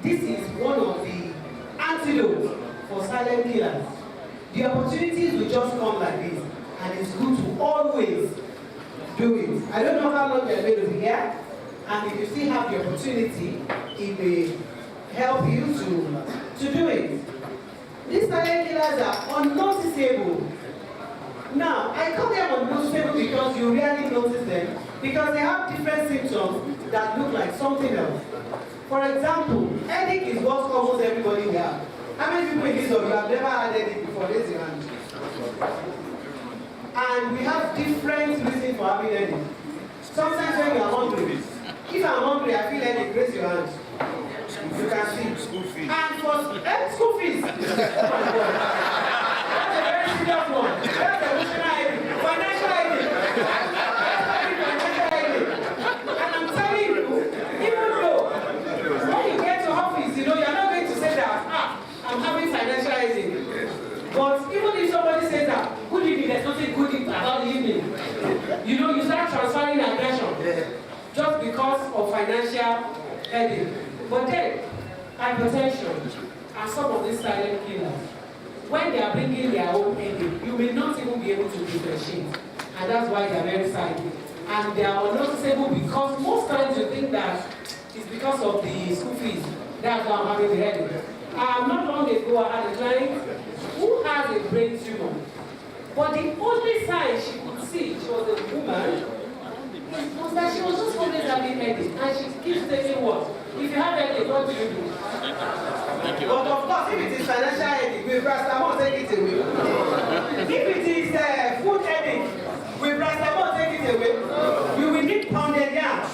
this is one of the antidotes for silent killers. The opportunities will just come like this, and it's good to always do it. I don't know how long you're going to be here, and if you still have the opportunity, it may help you to do it. These silent killers are unnoticeable. Now, I call them unnoticeable because you rarely notice them, because they have different symptoms that look like something else. For example, headache is what almost everybody has. How many people in this room have never had headache before? Raise your hand. And we have different reasons for having headache. Sometimes when we are hungry, if I'm hungry, I feel headache, raise your hand. You can see. School fees. And for school fees. Oh my God. That's a very serious one. That's emotional headache. Financial headache. Financial headache. And I'm telling you, even though when you get to office, you know, you're not going to say that, I'm having financial headache. But even if somebody says that, good evening, there's nothing good about the evening. You know, you start transferring aggression just because of financial headache. But then, hypertension and some of these silent killers, when they are bringing their own headache, you may not even be able to differentiate. And that's why they are very silent. And they are unnoticeable because most times you think that it's because of the school fees. That's why I'm having the headache. Not long ago, I had a client who has a brain tumor. But the only sign she could see, she was a woman, was that she was just always having headache. And she keeps taking what? If you have headache, what do you do? But of course, if it is financial headache, with paracetamol, take it away. If it is food headache, with paracetamol, take it away. You will need pounded yam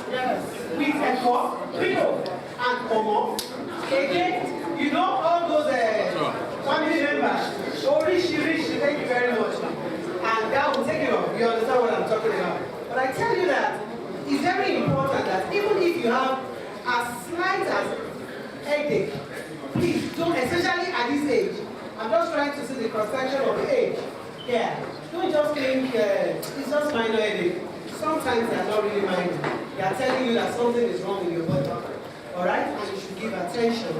with a cup, pillow, and omo. Again, you know all those family members. Oh, rich, thank you very much. And that will take it off. You understand what I'm talking about? But I tell you that it's very important that even if you have as slight as headache, please don't, especially at this age. I'm just trying to see the cross-section of the age. Yeah. Don't just think it's just minor headache. Sometimes they're not really minor. They are telling you that something is wrong in your body. Alright? And you should give attention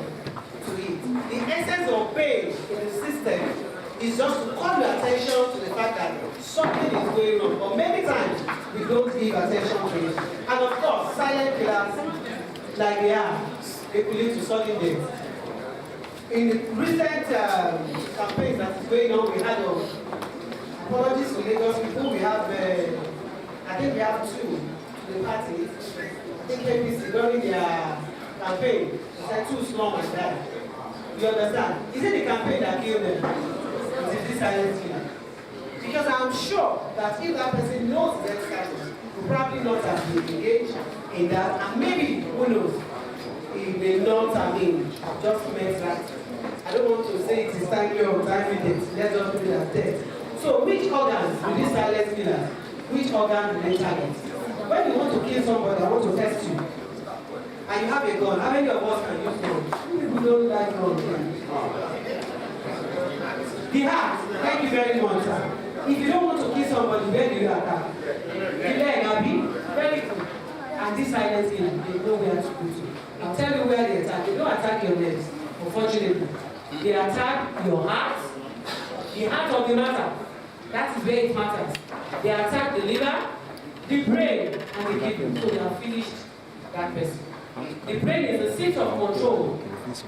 to it. The essence of pain in the system is just to call your attention to the fact that something is going on. But many times we don't give attention to it. And of course, silent killers, like they are, they could lead to sudden death. In the recent campaigns that is going on, we had apologies to Lagos people. We have, I think we have two to the party. I think APC during their campaign, they said two slum and die. You understand? Is it the campaign that killed them? It is this silent killer. Because I'm sure that if that person knows that status, will probably not have been engaged in that, and maybe, who knows, he may not have been just meant that. I don't want to say it is timely or timely death. Let's just put it as death. So, which organs will this silent killer? Which organ will they target? When you want to kill somebody, I want to test you. And you have a gun. How many of us can use guns? People don't like guns. The heart. Thank you very much, sir. If you don't want to kill somebody, where do you attack? The leg, Abi? Very good. And this silent killer, they know where to go to. I'll tell you where they attack. They don't attack your legs, unfortunately. They attack your heart, the heart of the matter. That is where it matters. They attack the liver, the brain, and the kidney. So they have finished that person. The brain is the seat of control.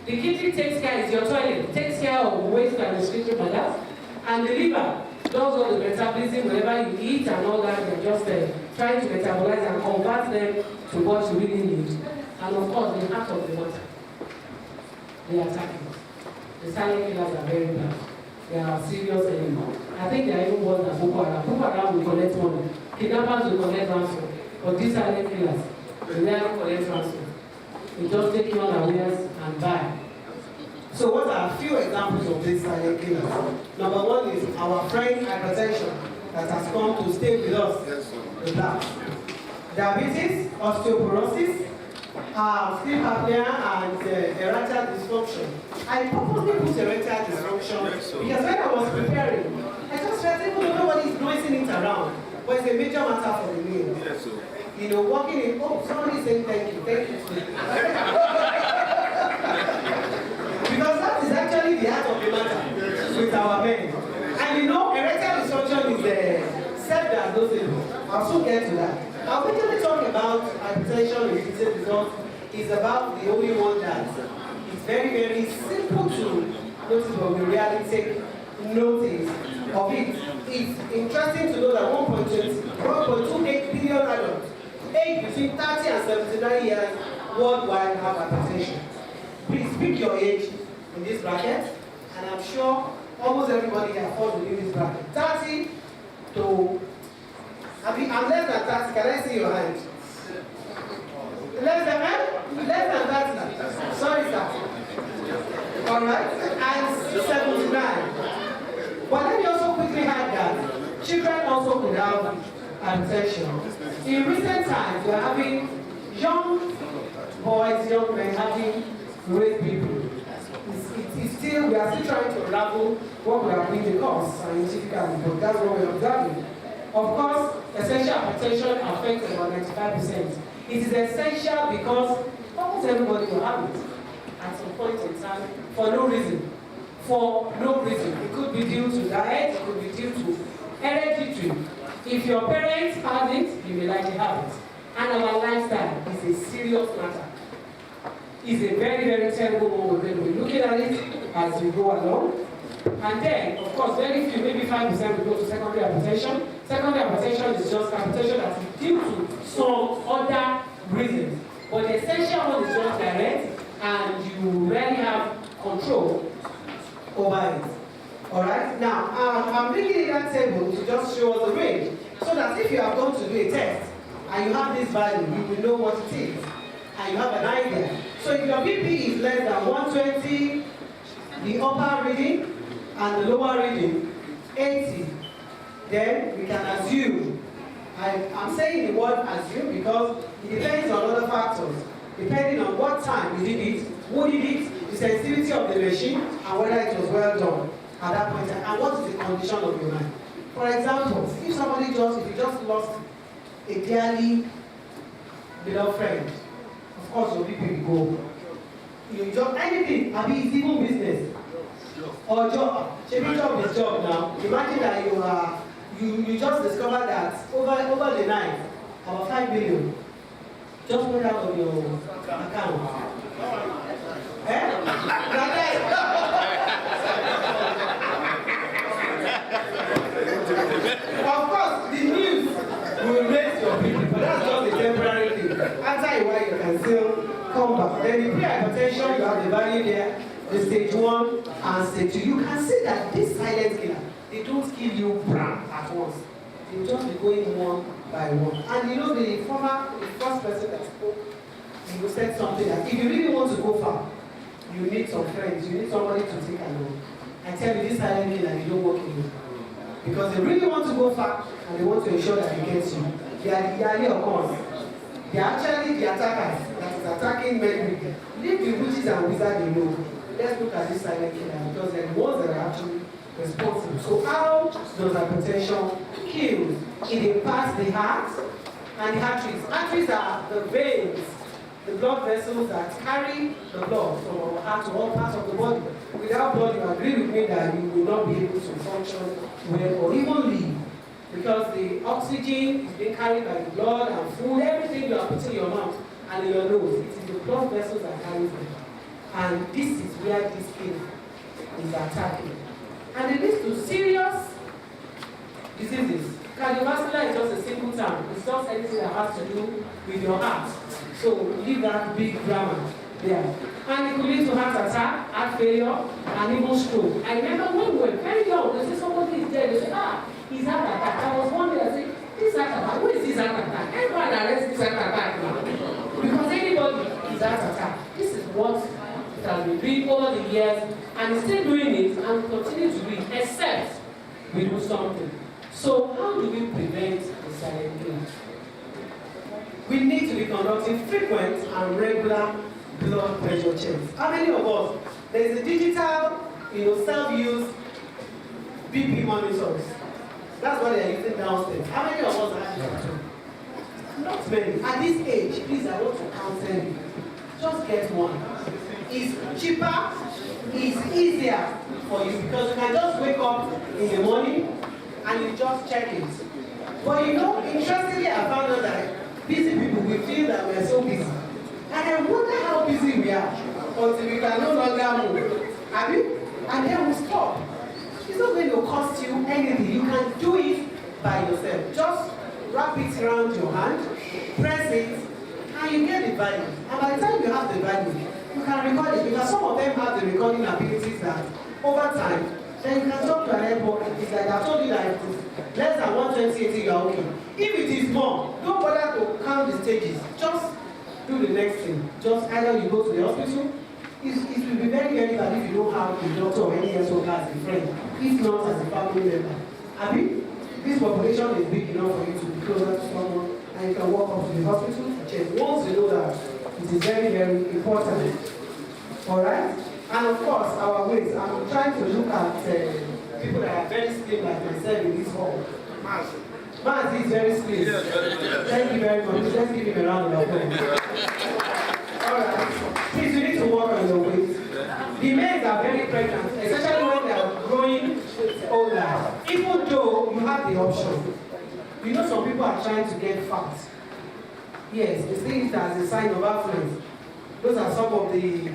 The kidney takes care, it's your toilet, takes care of waste and respiratory matters. And the liver does all the metabolism whenever you eat and all that. They're just trying to metabolize and convert them to what you really need. And of course, the heart of the matter. They are attacking. The silent killers are very bad. They are serious enemies. I think they are even worse than Boko Haram. Boko Haram will collect money. Kidnappers will collect ransom. But these silent killers, they rarely collect ransom. They just take you unawares and buy. So what are a few examples of these silent killers? Number one is our friend hypertension that has come to stay with us, the blacks. Diabetes, osteoporosis, sleep apnea, and erectile dysfunction. I purposely put erectile dysfunction because when I was preparing, I just felt even though nobody is noising it around, but it's a major matter for the meal. You know, walking in, oh, somebody saying thank you to me. diagnosable. I'll soon get to that. I'll quickly talk about hypertension related because it's about the only one that is very, very simple to notice, but we really take notice of it. It's interesting to know that 1.28 billion adults aged between 30 and 79 years worldwide have hypertension. Please pick your age in this bracket, and I'm sure almost everybody here falls within this bracket. 30 to, I'm less than 30, can I see your hand? Less than 30. Sorry, sir. Alright, and 79. But let me also quickly add that children also could have hypertension. In recent times, we are having young boys, young men having great people. We are still trying to unravel what we have been the cause scientifically, but that's what we're observing. Of course, essential hypertension affects about 95%. It is essential because almost everybody will have it at some point in time for no reason. For no reason. It could be due to diet, it could be due to hereditary. If your parents have it, you will likely have it. And our lifestyle is a serious matter. It's a very, very terrible one. We're going to be looking at it as we go along. And then, of course, very few, maybe 5% will go to secondary hypertension. Secondary hypertension is just hypertension that is due to some other reasons. But the essential one is just direct, and you rarely have control over it. Alright? Now, I'm bringing in that table to just show us the range, so that if you are going to do a test, and you have this value, you will know what it is, and you have an idea. So if your BP is less than 120, the upper reading, and the lower reading, 80, then we can assume. I'm saying the word assume because it depends on other factors, depending on what time you did it, who did it, the sensitivity of the machine, and whether it was well done at that point, and what is the condition of your mind. For example, if you just lost a dearly beloved friend, of course your people will go. You just anything, it's even business. Or job, job is job now. Imagine that you just discovered that over the night, about 5 million just went out of your account. Of course, the news will raise your people, but that's just a temporary thing. After a while, you can still come back. Then the pre-hypertension, you have the value there. The stage 1 and stage 2, you can see that this silent killer, they don't kill you at once. They just be going one by one. And you know the first person that spoke, he said something that if you really want to go far, you need some friends, you need somebody to take along. I tell you, this silent killer, they don't work alone. Because they really want to go far and they want to ensure that they get you. They are the early occurs. They are actually the attackers that is attacking men. Leave the witches and wizards alone. Let's look at this silent killer because they're the ones that are actually responsible. So how does hypertension kill? It impacts the heart and the arteries. Arteries are the veins, the blood vessels that carry the blood from our heart to all parts of the body. Without blood, you agree with me that you will not be able to function well or even live. Because the oxygen is being carried by the blood and food, everything you are putting in your mouth and in your nose, it is the blood vessels that carry them. And this is where this killer is attacking. And it leads to serious diseases. Cardiovascular is just a simple term. It's just anything that has to do with your heart. So leave that big grammar there. And it could lead to heart attack, heart failure, and even stroke. I remember when we were very young, they say somebody is dead. They say, he's heart attack. I was wondering, I said, this heart attack, who is this heart attack? Everyone arrests this heart attack now. Because anybody is heart attack. This is what has been doing over the years, and is still doing it and will continue to do it, except we do something. So how do we prevent the silent killer? We need to be conducting frequent and regular blood pressure checks. How many of us? There is a digital, self-use BP monitors. That's what they are using downstairs. How many of us are actually doing? Not many. At this age, please, I want to counsel you. Just get one. It's cheaper, it's easier for you because you can just wake up in the morning and you just check it. But you know, interestingly, I found out that busy people, we feel that we are so busy. And I wonder how busy we are until we can no longer move. Have you? And then we stop. It's not going to cost you anything. You can do it by yourself. Just wrap it around your hand, press it, and you get the value. And by the time you have the value, you can record it. Because some of them have the recording abilities that over time, then you can talk to an airport. It's like I told you that if it's less than 120, you are okay. If it is more, don't bother to count the stages. Just do the next thing. Just either you go to the hospital. It will be very, very bad if you don't have a doctor or any SO as a friend, if not as a family member. I mean, this population is big enough for you to be closer to someone and you can walk up to the hospital to check. Once you know that it is very, very important. Alright? And of course, our ways. I'm trying to look at people that are very slim like myself in this hall. Maz is very slim. Thank you very much. Let's give him a round of applause. Alright. Please, you need to work on your weight. The men are very pregnant, especially when they are growing older. Even though you have the option. You know some people are trying to get fat. Yes, they see it as a sign of affluence. Those are some of the...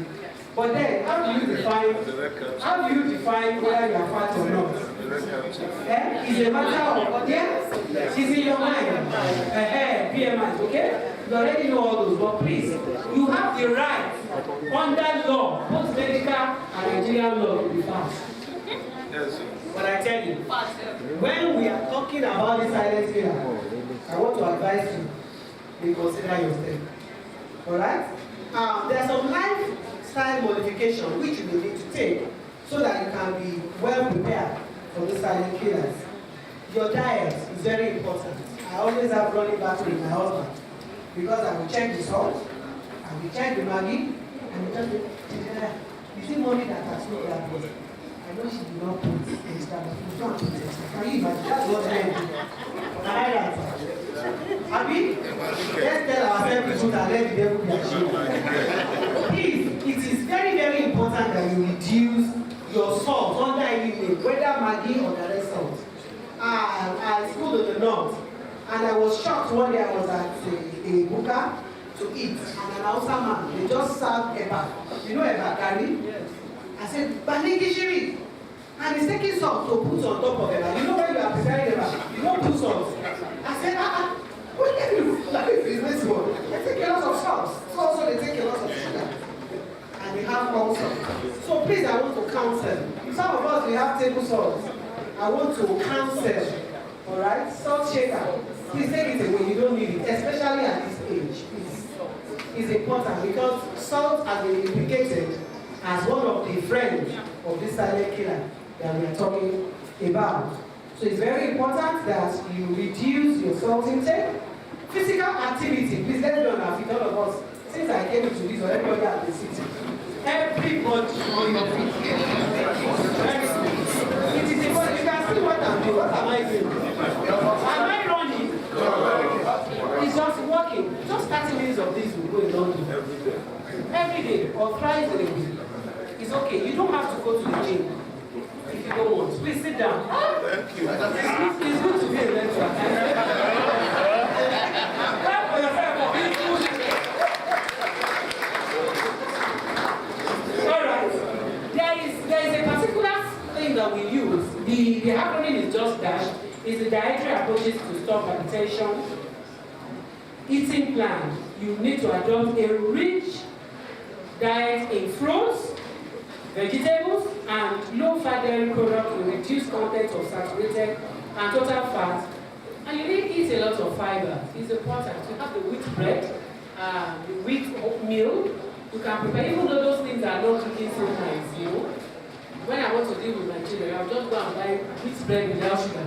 But then, how do you define whether you are fat or not? It's a matter of, yes, it's in your mind. PMI, okay? You already know all those, but please, you have the right, under law, both medical and Nigerian law, to be fat. Yes. But I tell you, when we are talking about the silent killer, I want to advise you to consider your step. Alright? There are some lifestyle modifications which you will need to take so that you can be well prepared for the silent killers. Your diet is very important. I always have running back with my husband because I will check the salt, I will check the Maggi, and we just you see money that has no that I know she did not put extra, but she don't put extra. Can you imagine? That's what I do. I write. Abi, let's tell ourselves the truth and let the devil be ashamed. Please, it is very, very important that you reduce your salt under any way, whether Maggi or direct salt. I schooled in the north, and I was shocked one day I was at a buka to eat, and an Hausa man, they just served eba. You know eba curry? Yes. I said, Banigi Shiri. And he's taking salt to put on top of eba. You know when you are preparing eba, you don't put salt. I said, what can you do? Like is this one? They take a lot of salt. So also they take a lot of sugar. And they have also. So please, I want to counsel. Some of us, we have table salt. I want to counsel. Alright? Salt shaker. Please take it away. You don't need it. Especially at this age. It's important because salt has been implicated as one of the friends of this silent killer that we are talking about. So it's very important that you reduce your salt intake. Physical activity, please let's be on our feet, all of us. Since I came into this, or everybody at the city, everybody on your feet. It is important. You can see what I'm doing. What am I doing? Am I running? It's just walking. Just 30 minutes of this will go a long way. Every day or thrice a week. It's okay. You don't have to go to the gym if you don't want. Please sit down. Thank you. It's good to be a lecturer. Alright. There is a particular thing that we use. The acronym is just DASH. It's the dietary approaches to stop hypertension. Eating plan. You need to adopt a rich diet in fruits, vegetables, and low-fat dairy products with reduced content of saturated and total fat. And you need to eat a lot of fiber. It's important. You have the wheat bread, the wheat oatmeal. You can prepare, even though those things are not looking so nice, you know. When I want to deal with my children, I'll just go and buy wheat bread without sugar.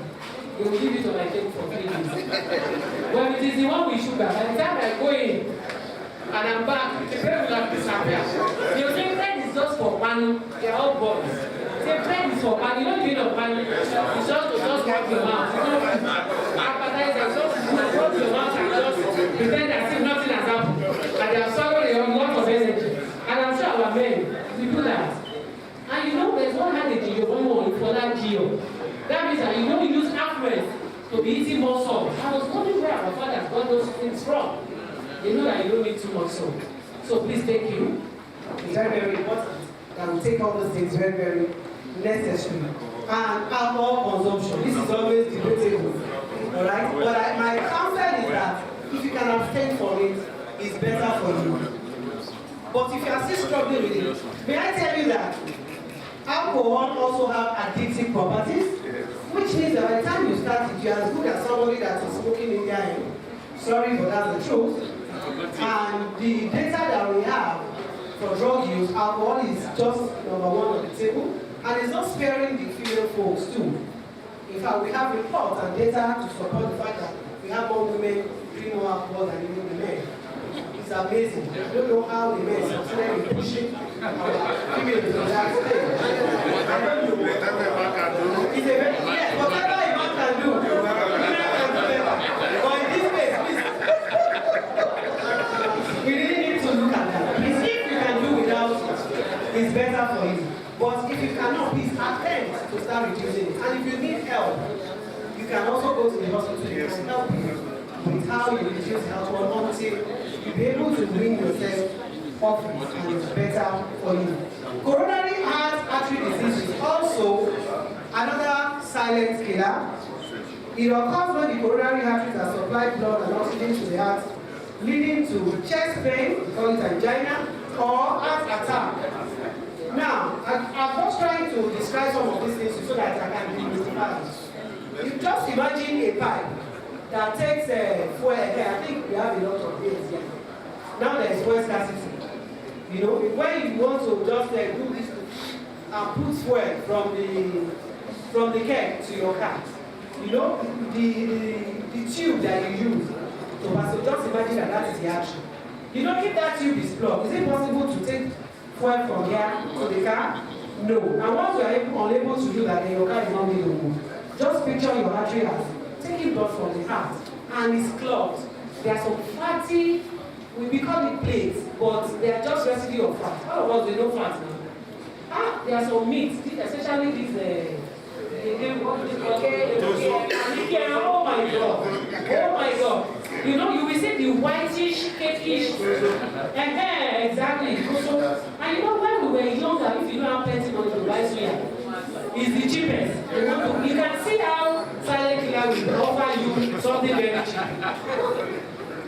They will give it on my table for 3 days. Well, it is the one with sugar. By the time I go in and I'm back, the bread will have disappeared. They will say bread is just for money. They are all boys. Say bread is for money. You don't need of money. It's just to just wipe your mouth. You know, appetizer, just rub your mouth and just pretend as if nothing has happened. And they have swallowed a lot of energy. And I'm sure our men, we do that. And you know, there's one adage in your one for that geo. That means that you don't use affluence to be eating more salt. I was wondering where our fathers got those things from. They know that you don't need too much salt. So please take you. It's very, very important that we take all those things very, very necessary. And alcohol consumption. This is always debatable. Alright? But my counsel is that if you can abstain from it, it's better for you. But if you are still struggling with it, may I tell you that alcohol also have addictive properties, which means that by the time you start it, you're as good as somebody that is smoking in their end. Sorry, but that's the truth. And the data that we have for drug use, alcohol is just number one on the table, and it's not sparing the female folks too. In fact, we have reports and data to support the fact that we have more women drinking more alcohol than even the men. It's amazing. I don't know how the men succeeded in pushing our females to that stage. I don't know. It's a very, yes, whatever a man can do, women can do better. But in this case, please, we really need to look at that. Please, if you can do without it, it's better for you. But if you cannot, please attempt to start reducing it. And if you need help, you can also go to the hospital and help you with how you reduce alcohol until you be able to bring yourself off it, and it's better for you. Coronary artery disease is also another silent killer. It occurs when the coronary arteries are supplied blood and oxygen to the heart, leading to chest pain, we call it angina, or heart attack. Now, I'm just trying to describe some of these things so that I can demystify. You just imagine a pipe that takes fuel. I think we have a lot of things here. Now there is fuel scarcity. You know, when you want to just do this and put fuel from the keg to your car, you know, the tube that you use to pass. So just imagine that is the action. You know, if that tube is plugged, is it possible to take fuel from here to the car? No. And once you are unable to do that, then your car is not going to move. Just picture your artery as taking blood from the heart and it's clogged. There are some fatty, we call it plates, but they are just residue of fat. All of us, we know fat now. There are some meats, especially these, oh my God. Oh my God. You know, you will see the whitish, cakish. Exactly. So, and you know, when we were younger, if you don't have plenty money to buy suya, it's the cheapest. You can see how silent killer will offer you something very cheap.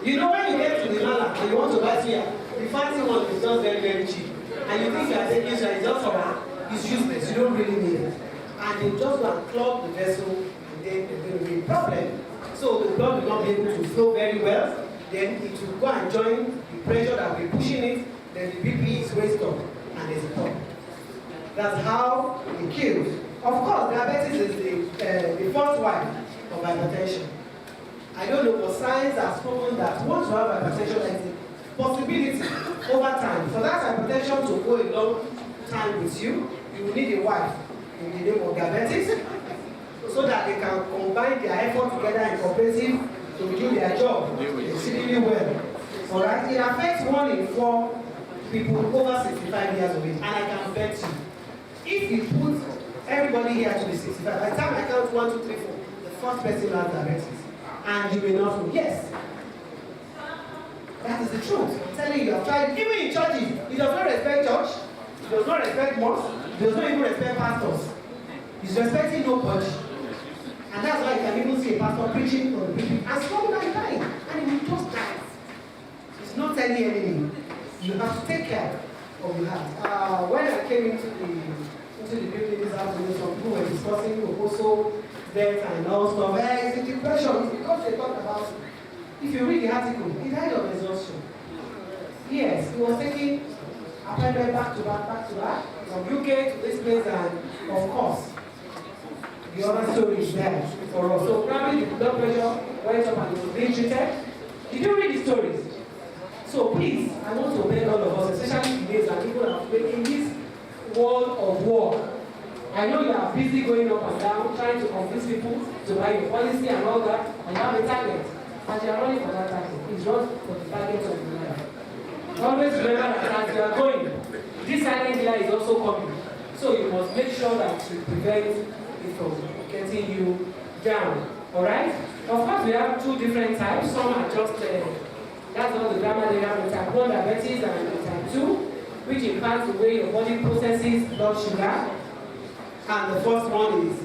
You know, when you get to the mala and you want to buy suya, the fancy one is just very, very cheap. And you think you are taking suya, it's just for that, it's useless, you don't really need it. And they just go and clog the vessel, and then there will be a problem. So the blood will not be able to flow very well. Then it will go and join the pressure that will be pushing it. Then the BP is raised up, and there's a problem. That's how it kills. Of course, diabetes is the first wife of hypertension. I don't know, but science has proven that once you have hypertension, there is a possibility over time for that hypertension to go a long time with you. You will need a wife in the name of diabetes, so that they can combine their effort together in cooperative to do their job exceedingly well. Alright, it affects 1 in 4 people over 65 years of age, and I can bet you, if you put everybody here to be 65, by the time I count 1, 2, 3, 4, the first person has diabetes, and you will not know. Yes, that is the truth. I'm telling you, I've tried, even in churches, he does not respect church, he does not respect mosque, he does not even respect pastors. He's respecting nobody. And that's why you can even see a pastor preaching on the pulpit and someone dying, and he will just die. It's not telling anything. You have to take care of your heart. When I came into the building this afternoon, some people were discussing proposal, death, and all stuff. It's a depression. It's because they talked about, if you read the article, he died of exhaustion. Yes, he was taking appointment back to back, from UK to this place, and of course, the other story is there for us. So probably the blood pressure went up and it was being treated. Did you read the stories? So please, I want to beg all of us, especially today, and people are in this world of war. I know you are busy going up and down, trying to convince people to buy your policy and all that, and you have a target. And you are running for that target. Please run for the target of your life. Always remember that as you are going, this silent killer is also coming. So you must make sure that you prevent it from getting you down. Alright? Of course, we have two different types. Some are just, that's all the grammar they have, type 1 diabetes and type 2, which impacts the way your body processes blood sugar. And the first one is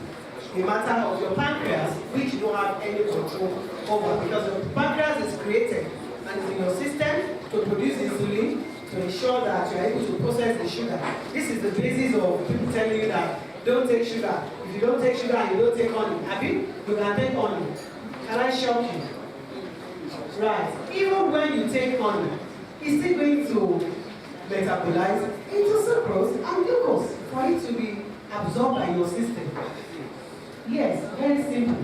a matter of your pancreas, which you don't have any control over, because your pancreas is created and is in your system to produce insulin to ensure that you are able to process the sugar. This is the basis of people telling you that don't take sugar. If you don't take sugar and you don't take honey, you can take honey. Can I shock you? Right. Even when you take honey, it's still going to metabolize into sucrose and glucose for it to be absorbed by your system. Yes, very simple.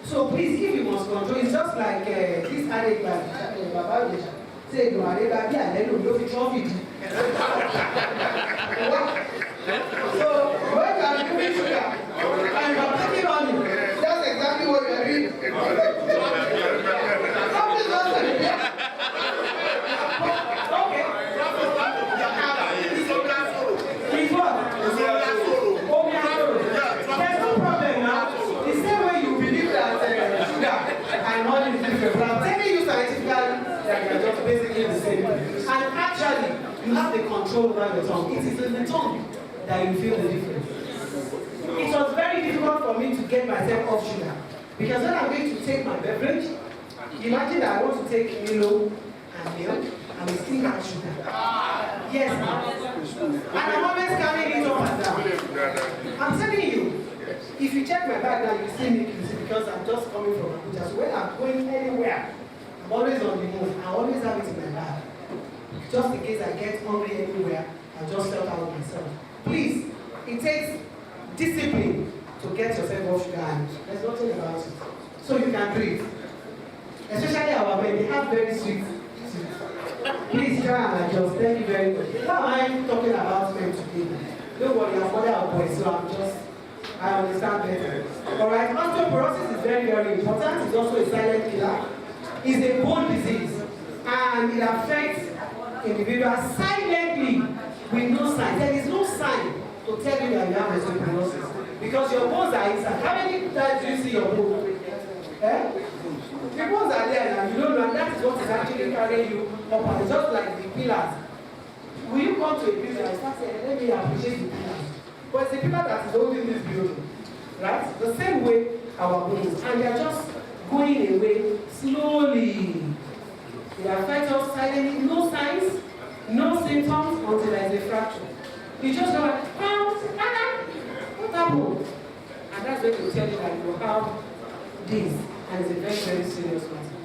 So please, if you must control, it's just like this addict like say no, I be a little bit of trophy. So when you are doing sugar and you are taking honey, that's exactly what you are doing. Okay. It's what? There's no problem now. The same way you believe that sugar and honey is different. But I'm telling you scientifically that they are just basically the same. And actually, you have the control over your tongue. It is in the tongue that you feel the difference. It was very difficult for me to get myself off sugar. Because when I'm going to take my beverage, imagine that I want to take Milo and milk, and we still have sugar. Yes, and I'm always carrying it up and down. I'm telling you, if you check my bag now, you see me, because I'm just coming from Abuja. So when I'm going anywhere, I'm always on the move. I always have it in my bag. Just in case I get hungry anywhere, I just sort out myself. Please, it takes discipline to get yourself off sugar, and there's nothing about it. So you can do it. Especially our men, they have very sweet. Please try and adjust. Thank you very much. Why am I talking about men today? Don't worry, I'm mother of boys, so I understand better. Alright, osteoporosis is very, very important. It's also a silent killer. It's a bone disease, and it affects individuals silently with no sign. There is no sign to tell you that you have osteoporosis because your bones are inside. How many times do you see your bone? The bones are there and you don't know, and that is what is actually carrying you up, and it's just like the pillars. Will you come to a building and start saying, let me appreciate the pillars? But it's the pillar that is holding this building, right? The same way our bones, and they are just going away slowly. They affect us silently, no signs, no symptoms until there is a fracture. You just go like, what happened? And that's when they tell you that you have this, and it's a very, very serious matter.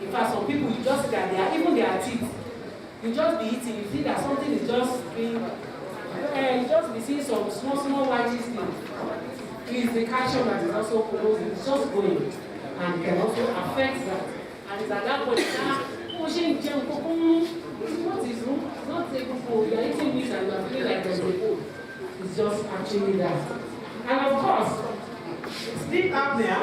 In fact, some people, you just see that they are, even their teeth, you just be eating, you see that something is just being, you just be seeing some small whitish things. It's the calcium that is also closing, it's just going, and can also affect that. And it's at that point, what is wrong? It's not taking food, you're eating meat and you're feeling like there's a food. It's just actually that. And of course, sleep apnea.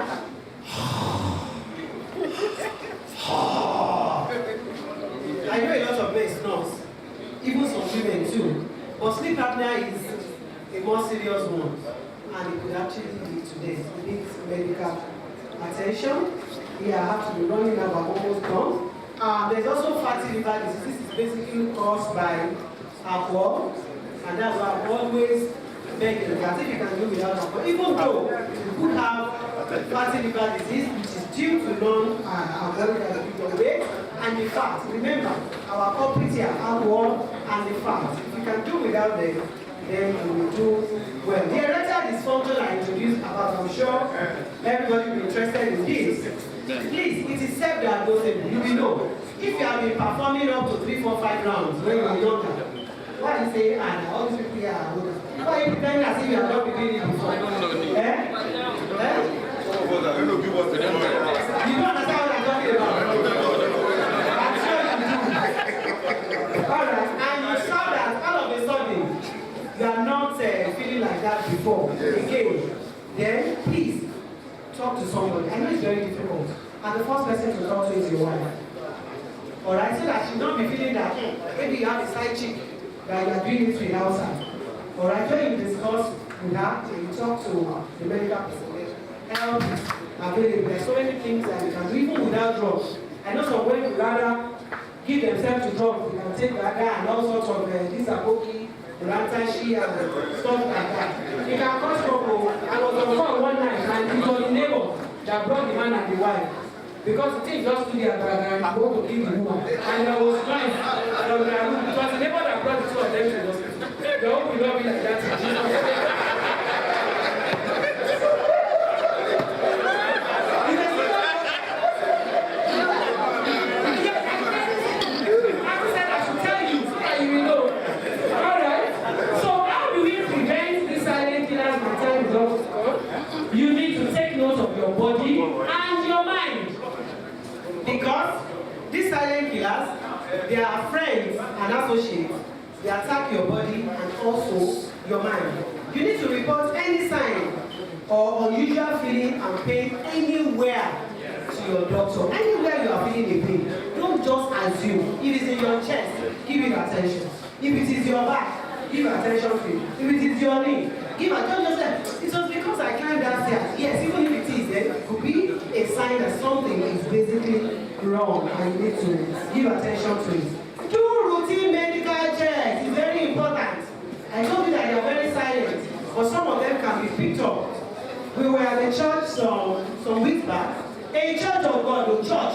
I know a lot of men snores, even some women too. But sleep apnea is a more serious one, and it could actually lead to death. It needs medical attention. Yeah, I have to be running now, but almost done. There's also fatty liver disease. This is basically caused by alcohol, and that's why I always beg you that if you can do without alcohol, even though you could have fatty liver disease, which is due to non-alcoholic weight, and the fat. Remember, our culprit here, alcohol and the fat. If you can do without them, then you will do well. The erectile dysfunction I introduced about, I'm sure everybody will be interested in this. Please, it is self-diagnosable. You will know. If you have been performing up to 3, 4, 5 rounds when you are younger, why do you say, all these people here are older? Why are you pretending as if you have not been doing it before? You don't understand what I'm talking about. I'm sure you do. Alright, and you saw that all of a sudden, you are not feeling like that before. Again, then please talk to somebody. I know it's very difficult. And the first person to talk to is your wife. Alright, so that she not be feeling that maybe you have a side chick that you are doing it with outside. Alright, when you discuss with her and you talk to the medical person, help is available. There's so many things that you can do, even without drugs. I know some women would rather give themselves to drugs. They can take Gaga and all sorts of these Aboki, Rantashi, and stuff like that. You can cause trouble. I was on call one night and it was the neighbor that brought the man and the wife. Because the thing just stood there and go to kill the woman. And there was noise from their room. It was the neighbor that brought the two of them to the hospital. They hope will not be like that. You need to take note of your body and your mind. Because these silent killers, they are friends and associates. They attack your body and also your mind. You need to report any sign or unusual feeling and pain anywhere to your doctor. Anywhere you are feeling a pain, don't just assume. If it's in your chest, give it attention. If it is your back, give attention to it. If it is your knee, give attention to yourself. It was because I climbed that stairs. Yes, even if it is, it could be a sign that something is basically wrong and you need to give attention to it. Do routine medical checks. It's very important. I told you that they are very silent, but some of them can be picked up. We were at the church some weeks back. A church of God, church.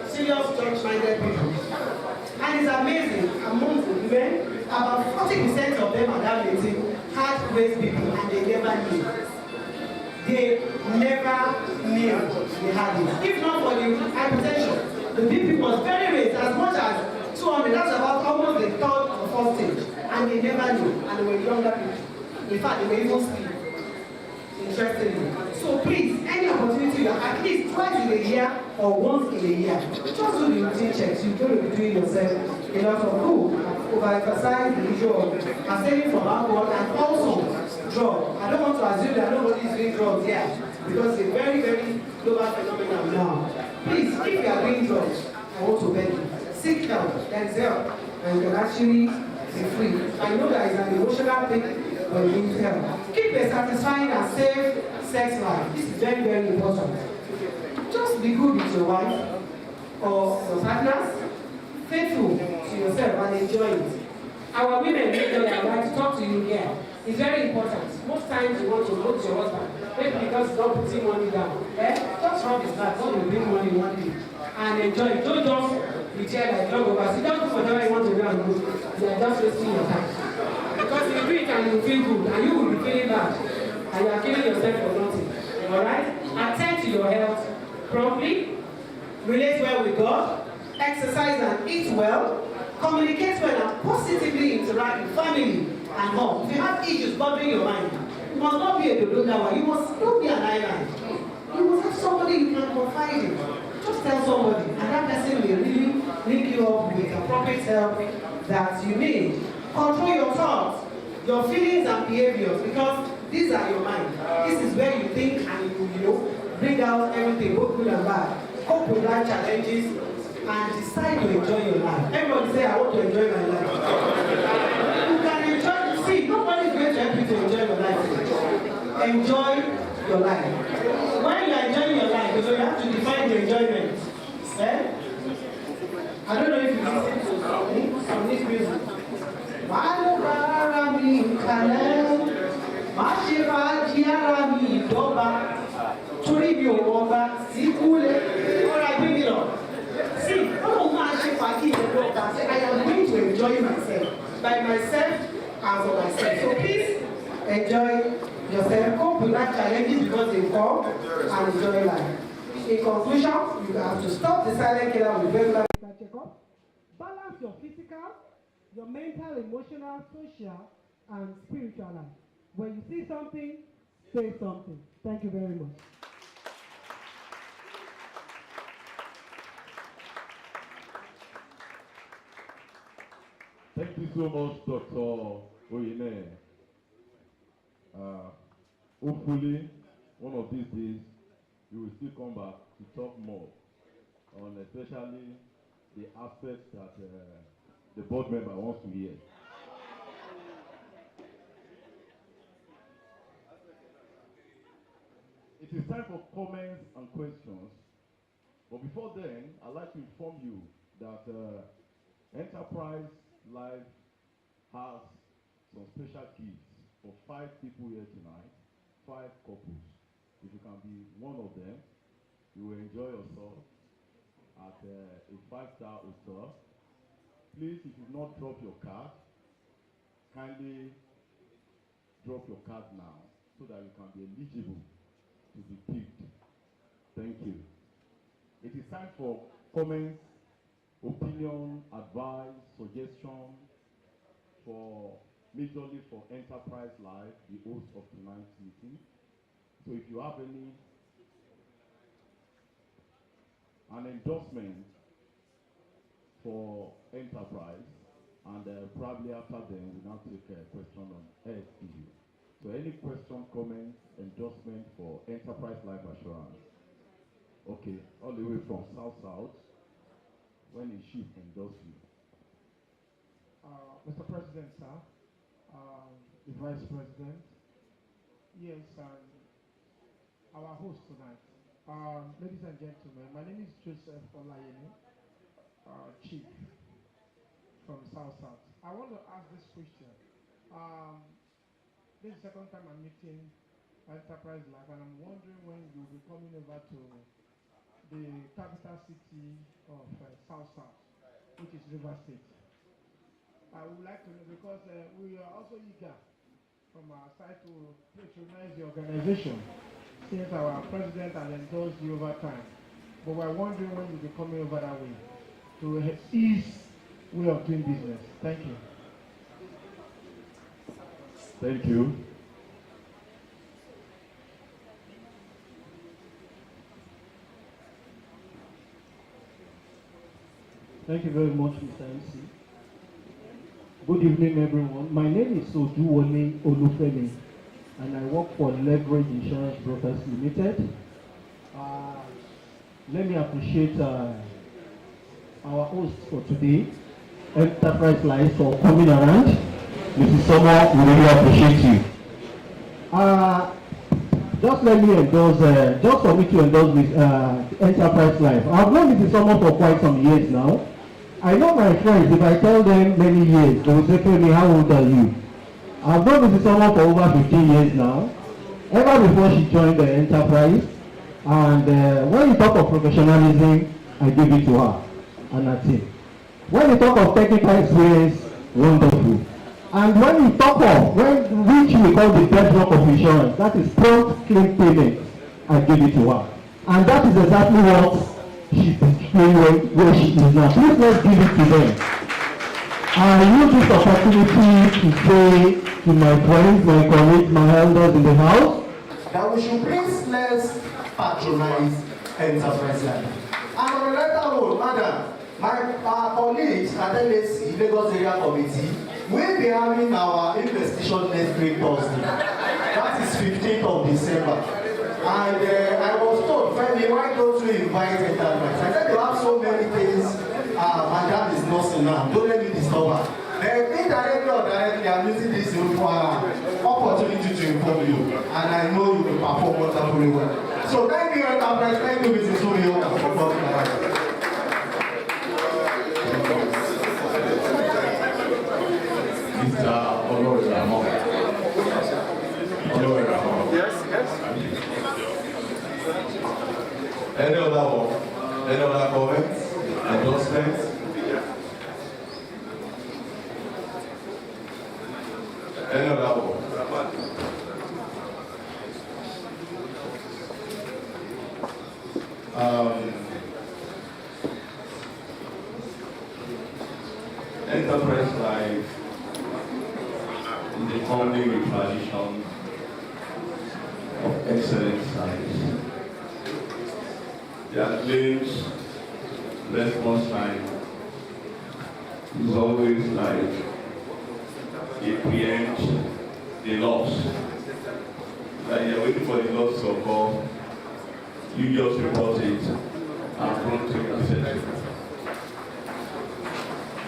Serious church-minded people. And it's amazing, among the women, about 40% of them at that meeting had raised people and they never knew. They never knew they had it. If not for the hypertension, the BP was very raised, as much as 200. That's about almost the third or fourth stage. And they never knew. And they were younger people. In fact, they were even sleeping. Interestingly. So please, any opportunity, at least twice in a year or once in a year, just do the routine checks. You're going to be doing yourself a lot of good. Over-exercise, the issue of abstaining from alcohol, and also drugs. I don't want to assume that nobody is doing drugs here, because it's a very, very global phenomenon now. Please, if you are doing drugs, I want to beg you, seek help, there is help, and you can actually be free. I know there is an emotional thing, but you need help. Keep a satisfying and safe sex life. This is very, very important. Just be good with your wife or your partners, faithful to yourself and enjoy it. Our women make them like to talk to you here. It's very important. Most times you want to go to your husband, maybe because he's not putting money down. Just rub his back, not bring money one day. And enjoy it. Don't just be there like dog over. You don't do whatever you want to do and do. You are just wasting your time. Because you do it and you feel good, and you will be feeling bad. And you are killing yourself for nothing. Alright? Attend to your health properly, relate well with God, exercise and eat well, communicate well and positively interact with family and home. If you have issues bothering your mind, you must not be a dodo. You must not be an island. You must have somebody you can confide in. Just tell somebody, and that person will really link you up with appropriate help that you need. Control your thoughts, your feelings and behaviors, because these are your mind. This is where you think and you bring out everything, both good and bad. Cope with life challenges and decide to enjoy your life. Everybody say, I want to enjoy my life. You can enjoy, see, nobody is going to help you to enjoy your life. Enjoy your life. When you are enjoying your life, you have to define the enjoyment. Eh? I don't know if you listen to some this music. Alright, bring it on. See, I am going to enjoy myself. By myself and for myself. So please enjoy yourself. Cope with life challenges because they come and enjoy life. In conclusion, you have to stop the silent killer with regular checkup. Balance your physical, your mental, emotional, social, and spiritual life. When you see something, say something. Thank you very much. Thank you so much, Dr. Oyine. Hopefully, one of these days, you will still come back to talk more on especially the aspects that the board member wants to hear. It It is time for comments and questions. But before then, I'd like to inform you that Enterprise Life has some special gifts for 5 people here tonight, 5 couples. If you can be one of them, you will enjoy yourself at a 5-star hotel. Please, if you've not dropped your card, kindly drop your card now so that you can be eligible to be picked. Thank you. It is time for comments, opinion, advice, suggestion majorly for Enterprise Life, the host of tonight's meeting. So if you have an endorsement for Enterprise, and probably after then we now take a question on SPU. So any question, comment, endorsement for Enterprise Life Assurance? Okay, all the way from South. When is she endorse you? Mr. President, sir, the Vice President, yes, our host tonight. Ladies and gentlemen, my name is Joseph Olayemi, Chief from South. I want to ask this question. This is the second time I'm meeting Enterprise Life, and I'm wondering when you'll be coming over to the capital city of South, which is River State. I would like to know, because we are also eager from our side to patronize the organization, since our president has endorsed you over time. But we're wondering when you'll be coming over that way to ease way of doing business. Thank you. Thank you. Thank you very much, Mr. MC. Good evening, everyone. My name is Oduwole Olufemi, and I work for Leverage Insurance Brokers Limited. Let me appreciate our host for today, Enterprise Life, for coming around. Mrs. Sommer, we really appreciate you. Just let me endorse, just for me to endorse with Enterprise Life. I've known Mrs. Sommer for quite some years now. I know my friends, if I tell them many years, they will say, "Femi, how old are you?" I've known Mrs. Sommer for over 15 years now, ever before she joined the Enterprise. And when you talk of professionalism, I give it to her and her team. When you talk of technical experience, wonderful. And when you talk of, which we call the bedrock of insurance, that is prompt claim payment, I give it to her. And that is exactly what she's displaying where she is now. Please let's give it to them. I use this opportunity to say to my friends, my colleagues, my elders in the house, that we should please let's patronize Enterprise Life. And on the later road, madam, my colleagues at LAC, Lagos Area Committee, will be having our investigation next week Thursday. That is 15th of December. And I was told, Femi, why don't you invite Enterprise? I said, you have so many things. Madam is nursing now. Don't let me disturb her. Indirectly or directly, I'm using this opportunity to inform you. And I know you will perform wonderfully well. So thank you, Enterprise. Thank you, Mrs. Julio, for coming around. Any other comments, endorsements? Any other one? Enterprise Life is a company with tradition of excellent service. Their claims response time is always like they preempt the loss. Like you're waiting for the loss to occur, you just report it and prompt to settle.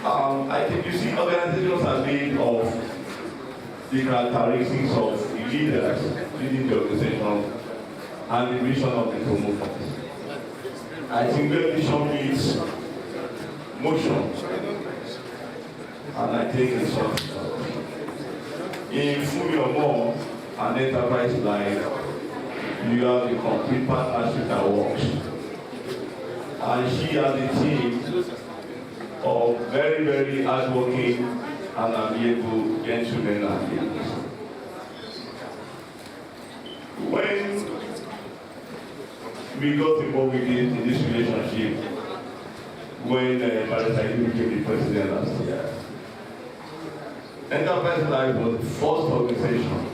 I think you see organizations are made of the characteristics of the leaders leading the organization. and the vision of the promoters. I think the vision needs motion, and I think it's something. In Fully or More, an enterprise like you have the complete partnership that works. And she has a team of very, very hardworking and amiable gentlemen and ladies. When we got involved in this relationship, when Barrister became the president last year, Enterprise Life was the first organization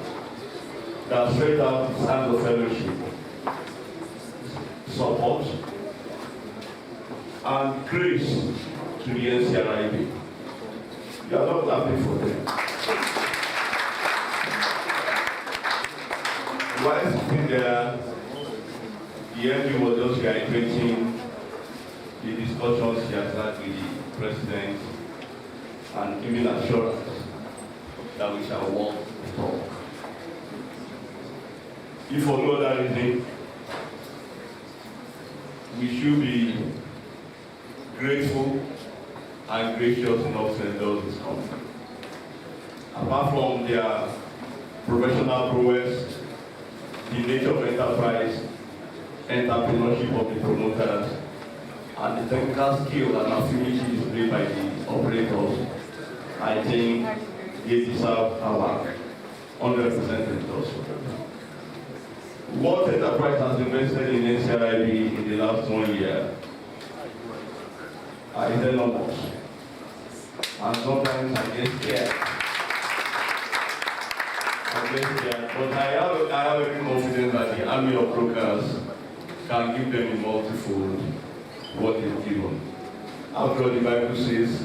that straight out stands of fellowship, support, and grace to the NCRIB. You are not clapping for them. While sitting there, the MD was just reiterating the discussions he has had with the president and giving assurance that we shall walk the talk. If for no other reason, we should be grateful and gracious enough to endorse this company. Apart from their professional prowess, the nature of enterprise, entrepreneurship of the promoters, and the technical skill and affinity displayed by the operators, I think they deserve our 100% endorsement. What enterprise has invested in NCRIB in the last 1 year is enormous. And sometimes I get scared. But I have every confidence that the army of brokers can give them in multifold what they've given. After all, the Bible says,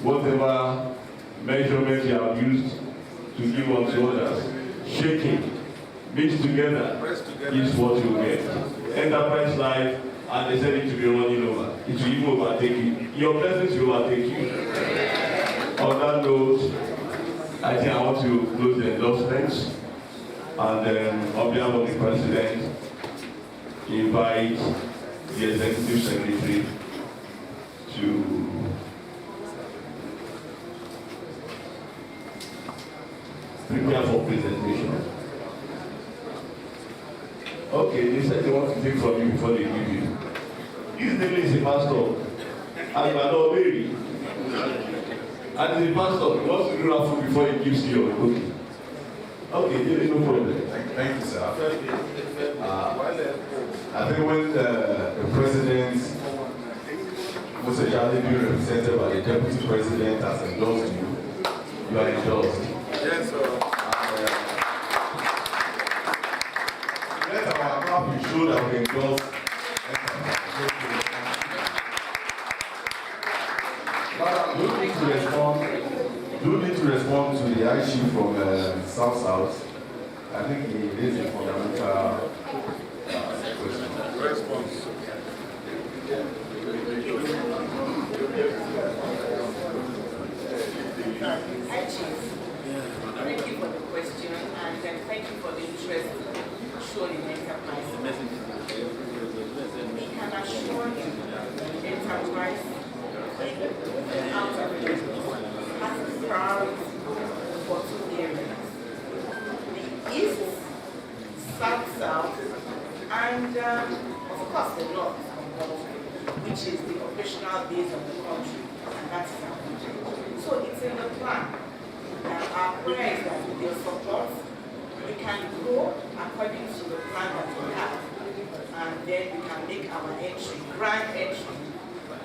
whatever measurement you have used to give unto others, shaking, mixed together is what you get. Enterprise life, and they said it to be running over. It will even overtake you. Your blessings will overtake you. On that note, I think I want to close the endorsements, and on behalf of the president, invite the executive secretary to prepare for presentation. Okay, they said they want to take from you before they give you. His name is a pastor, and you are not married. And he's a pastor, he wants to do that food before he gives you your cookie. Okay, there is no problem. Thank you, sir. I think when the president, Mr. Charlie, being represented by the deputy president, has endorsed you, you are endorsed. Yes, sir. Let our clap show that we endorse. But do need to respond to the issue from South. I think he raised a fundamental question. Response. Hi, Chief. Thank you for the question, and thank you for the interest shown in enterprise. We can assure you enterprise out of it has priority for 2 areas. The East, South, and of course the North, which is the operational base of the country, and that's our country. So it's in the plan. Our prayer is that with your support, we can go according to the plan that we have, and then we can make our entry, grand entry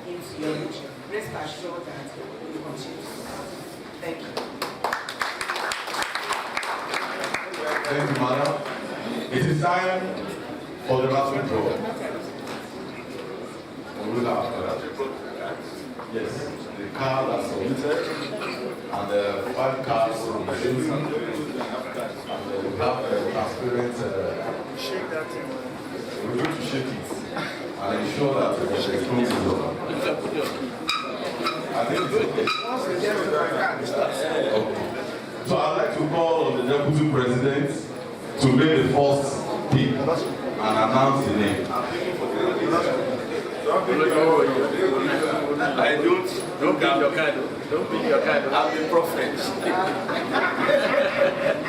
into your region. Rest assured that we will continue. Thank you. Thank you, madam. It is time for the rapid draw. We'll after that. Yes, the card are submitted, and the 5 cards from the shoes, and we have the transparent. We're going to shake it and ensure that the close is over. I think it's okay. So I'd like to call on the deputy president to make the first pick. and announce the name. I don't pick your card. Don't pick your card. I'm a prophet.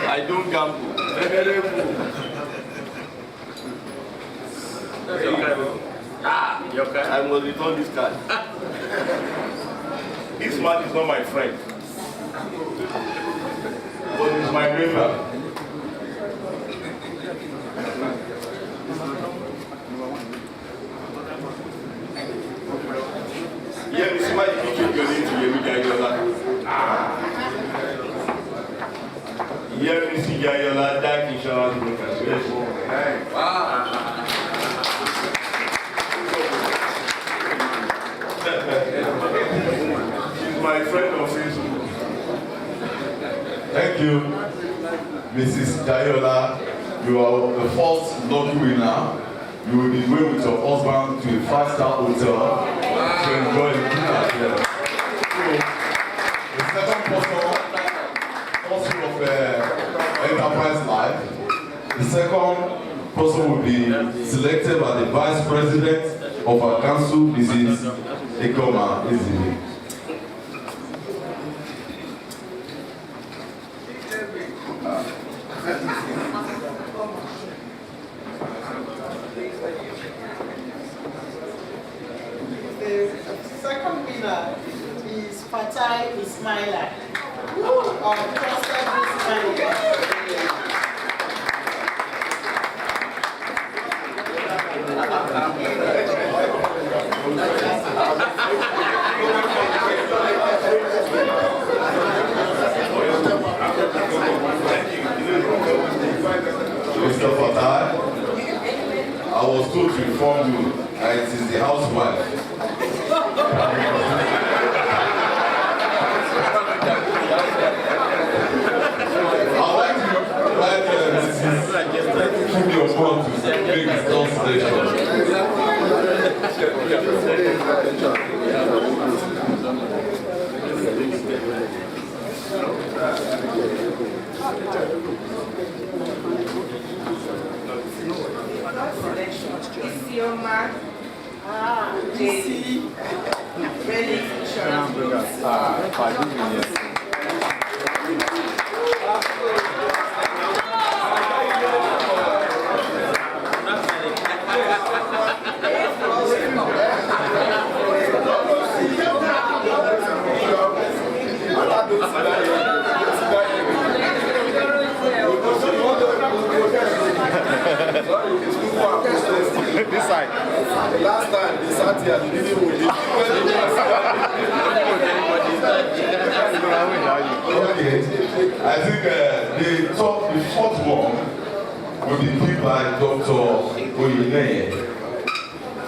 I don't gamble. That's your card. Your card. I must return this card. This man is not my friend, but he's my neighbor. Yeah, Mr. Mike, you keep your name to Yayola. Yeah, Mr. Yayola, that insurance brokers. Yes. Wow. She's my friend on Facebook. Thank you, Mrs. Jayola. You are the first lucky winner. You will be going with your husband to a 5-star hotel to enjoy the dinner there. So, the second person, also of Enterprise Life, the second person will be selected by the Vice President of our council, Mrs. Ekoma Ezini. The second winner is Fatai Ismaila. Trusted Ismaila. Mr. Fatai, I was told to inform you that it is the housewife. I'd like to invite Mrs. your phone to make his translation. Isioma JC Relief Insurance Brokers. This side. Last time they sat here, they didn't win. Okay, I think the fourth one will be picked by Dr. Oyineye.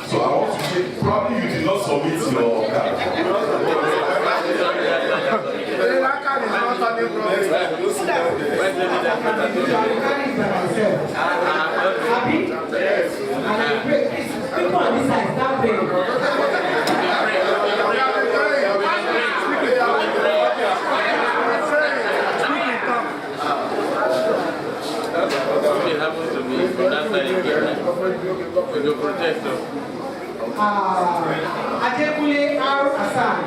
So I want to check, probably you did not submit your card. People on this side, stop paying. It happened to me from that side again. With your protector. Adekule R. Hassan.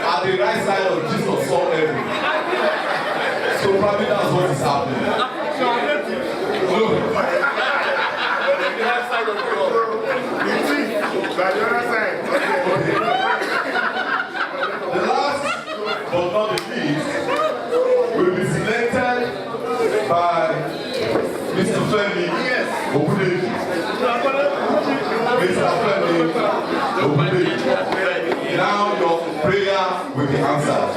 At the right side of Jesus saw everything. So probably that's what is happening. Look. The right side of God. The last but not the least will be selected by Mr. Femi Obudeji. Mr. Femi Obudeji. Now your prayer will be answered.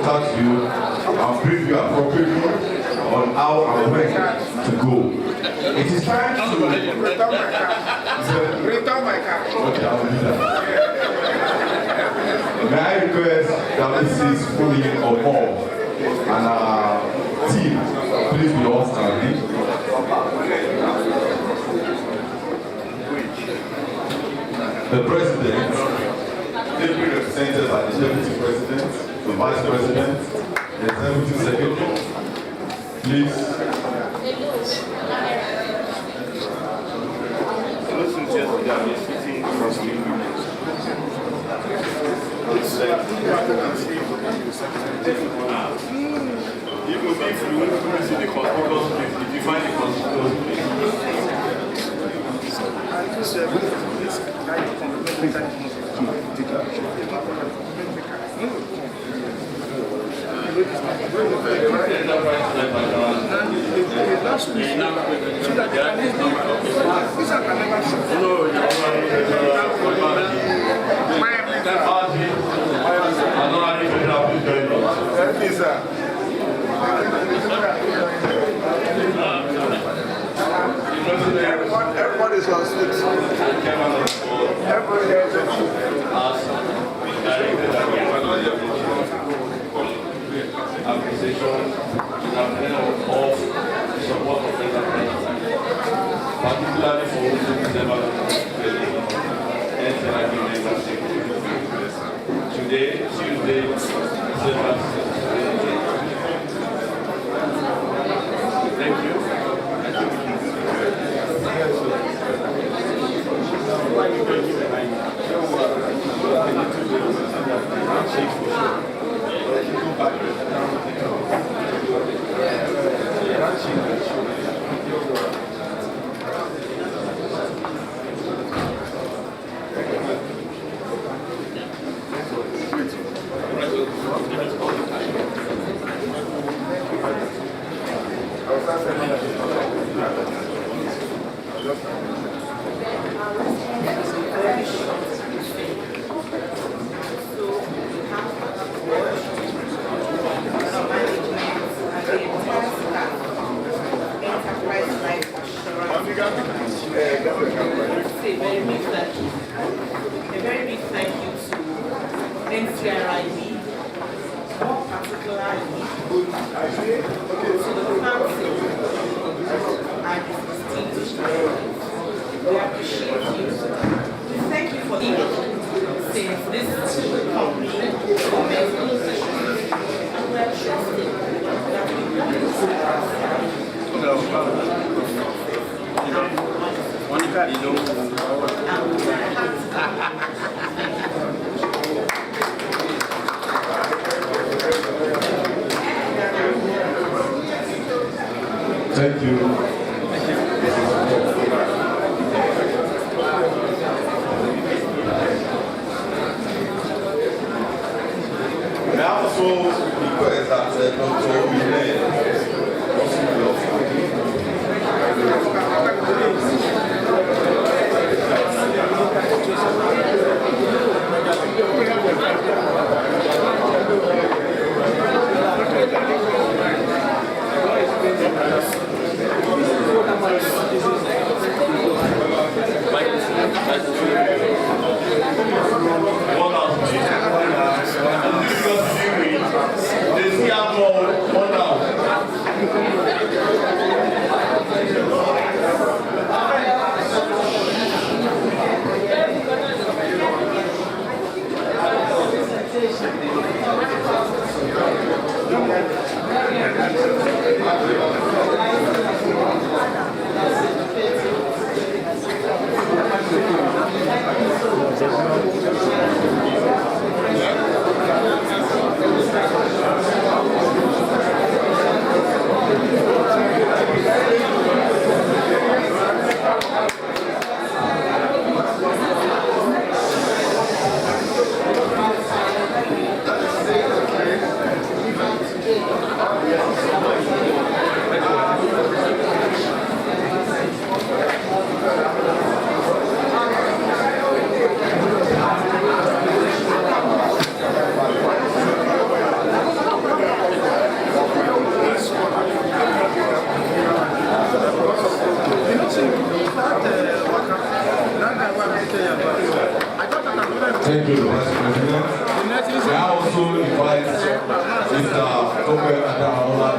contact you and brief you appropriately on how and when to go. It is time to return my car. Return my car. Okay, I will do that. May I request that Mrs. Fully or all and our team please be all standing. The President, deputy represented by the Deputy President, the Vice President, the Executive Secretary, please. If you see the conspicuous place, if you find the conspicuous Everybody's on stage. Everybody is on appreciation of support of enterprise, particularly for NCRIB members. Today, Tuesday, December 6th. Thank you. A very big thank you to NCRIB, more particularly to the council and the distinguished president. We appreciate you. We thank you for the since this company commenced the session, and we are trusting that we will be Thank you. May I also request that Dr. William They see how one out. Thank you, Vice President. I also invite Mr. Godwin E,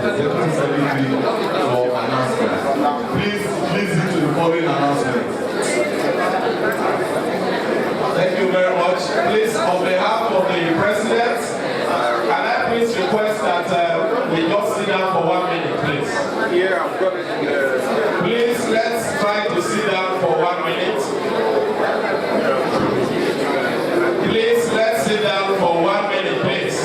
the Deputy Secretary, for announcement. Please listen to the following announcement. Thank you very much. Please, on behalf of the President, can I please request that we just sit down for 1 minute, please? Yeah, I've got it. Please, let's try to sit down for 1 minute. Please, let's sit down for 1 minute, please.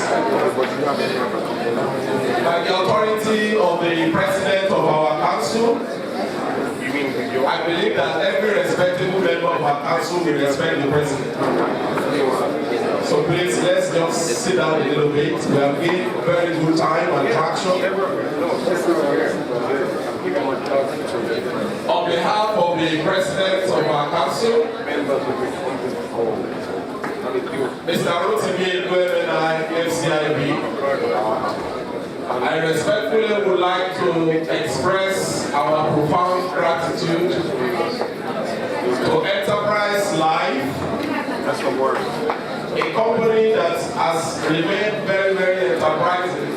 By the authority of the President of our Council, I believe that every respectable member of our Council will respect the President. So please, let's just sit down a little bit. We have gained very good time and traction. On behalf of the President of our Council, Mr. Godwin E, NCRIB, I respectfully would like to express our profound gratitude to Enterprise Life, a company that has remained very, very enterprising,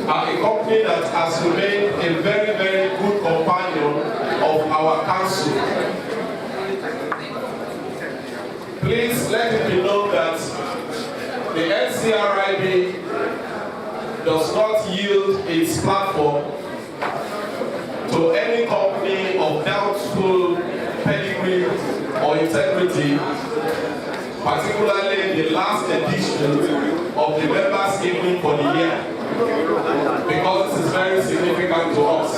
a company that has remained a very, very good companion of our council. Please let it be known that the NCRIB does not yield its platform to any company of doubtful pedigree or integrity, particularly the last edition of the members' evening for the year, because this is very significant to us.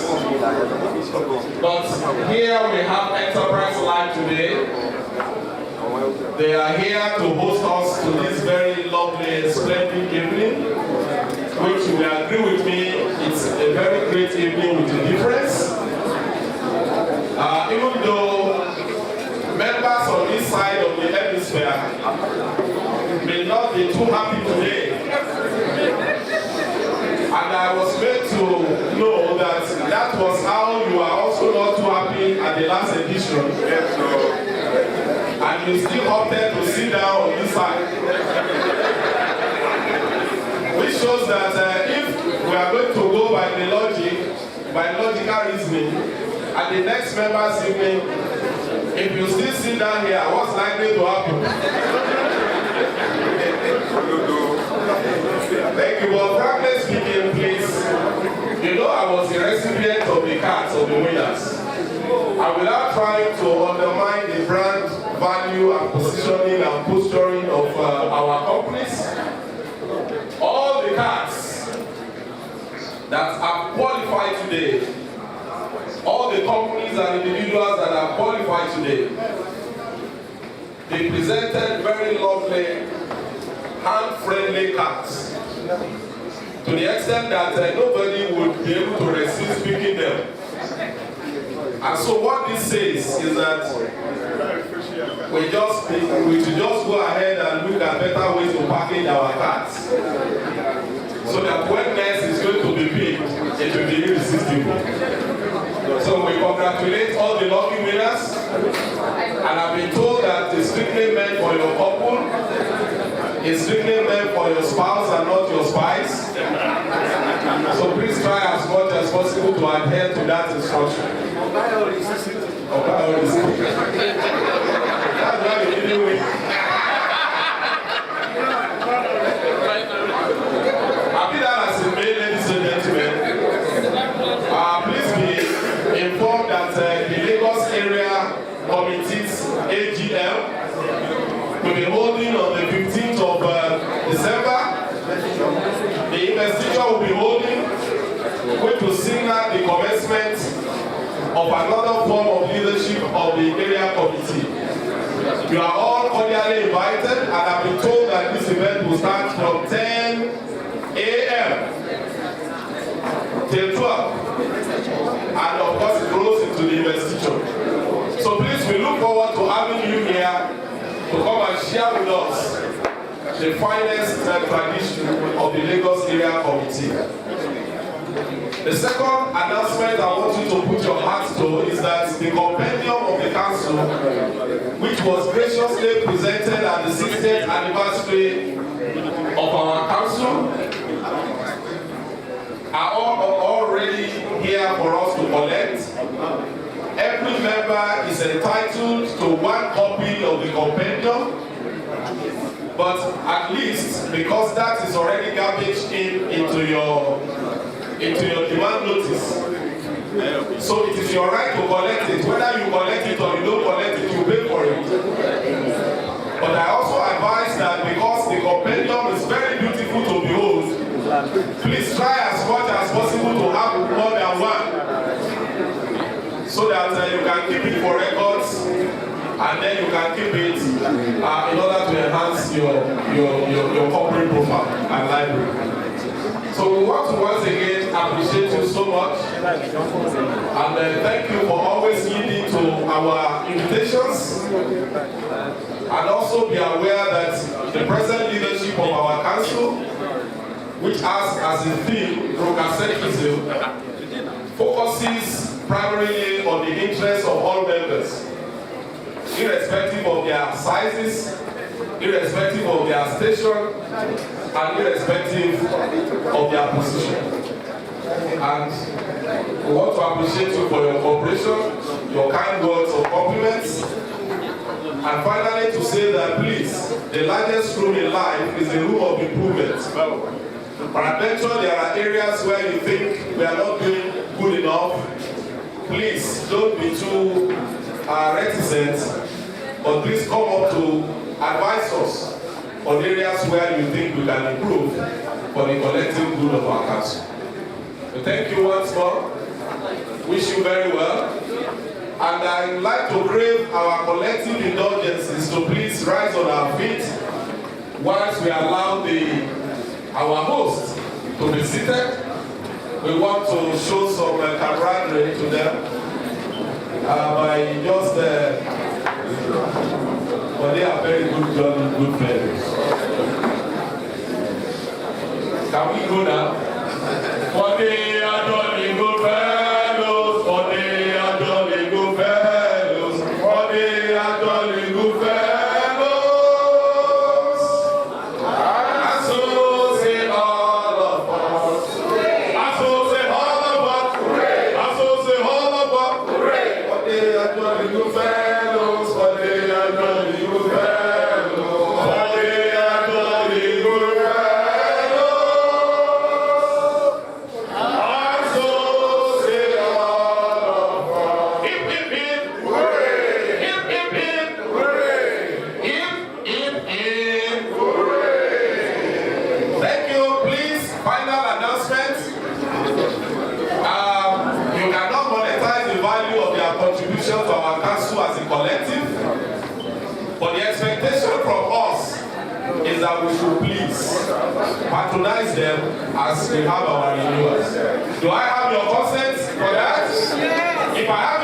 But here we have Enterprise Live today. They are here to host us to this very lovely and splendid evening, which you will agree with me, it's a very great evening with a difference. Even though members on this side of the hemisphere may not be too happy today, and I was made to know that that was how you are also not too happy at the last edition. And you still opted to sit down on this side. Which shows that if we are going to go by the logical reasoning, at the next members' evening, if you still sit down here, what's likely to happen? Thank you. Well, frankly speaking, please, you know I was the recipient of the cards of the winners. And without trying to undermine the brand value and positioning and posturing of our companies, all the cards that are qualified today, all the companies and individuals that are qualified today, they presented very lovely, hand-friendly cards to the extent that nobody would be able to resist picking them. And so what this says is that we should just go ahead and look at better ways to package our cards, so that when next is going to be picked, it will be irresistible. So we congratulate all the lucky winners, and I've been told that it's strictly meant for your couple, it's strictly meant for your spouse and not your spies. So please try as much as possible to adhere to that instruction. That's why we didn't win. Happy that has been made, ladies and gentlemen. Please be informed that the Lagos Area Committee's AGM will be holding on the 15th of December. The investiture will be holding, which will signal the commencement of another form of leadership of the area committee. You are all cordially invited, and I've been told that this event will start from 10 a.m. till 12. And of course it rolls into the investiture. So please, we look forward to having you here to come and share with us the finest tradition of the Lagos Area Committee. The second announcement I want you to put your hands to is that the compendium of the council, which was graciously presented at the 60th anniversary of our council, are all already here for us to collect. Every member is entitled to one copy of the compendium, but at least, because that is already garbaged into your demand notice, so it is your right to collect it. Whether you collect it or you don't collect it, you pay for it. But I also advise that because the compendium is very beautiful to behold, please try as much as possible to have more than one, so that you can keep it for records, and then you can keep it in order to enhance your corporate profile and library. So we want to once again appreciate you so much, and thank you for always yielding to our invitations, and also be aware that the present leadership of our council, which has as a theme progressivism, focuses primarily on the interests of all members, irrespective of their sizes, irrespective of their station, and irrespective of their position. And we want to appreciate you for your cooperation, your kind words of compliments, and finally to say that please, the largest room in life is the room of improvement. Peradventure, there are areas where you think we are not doing good enough. Please don't be too reticent, but please come up to advise us on areas where you think we can improve for the collective good of our council. So thank you once more. Wish you very well. And I'd like to crave our collective indulgences to please rise on our feet once we allow our host to be seated. We want to show some camaraderie to them by just, but they are very good fellows. Can we go now? For they are jolly good fellows, for they are jolly good fellows, for they are jolly good fellows. And so say all of us, and so say all of us, and so say all of us, for they are jolly good fellows, for they are jolly good fellows, for they are jolly good fellows. To our council as a collective, but the expectation from us is that we should please patronize them as we have our renewals. Do I have your consent for that? Yes. If I have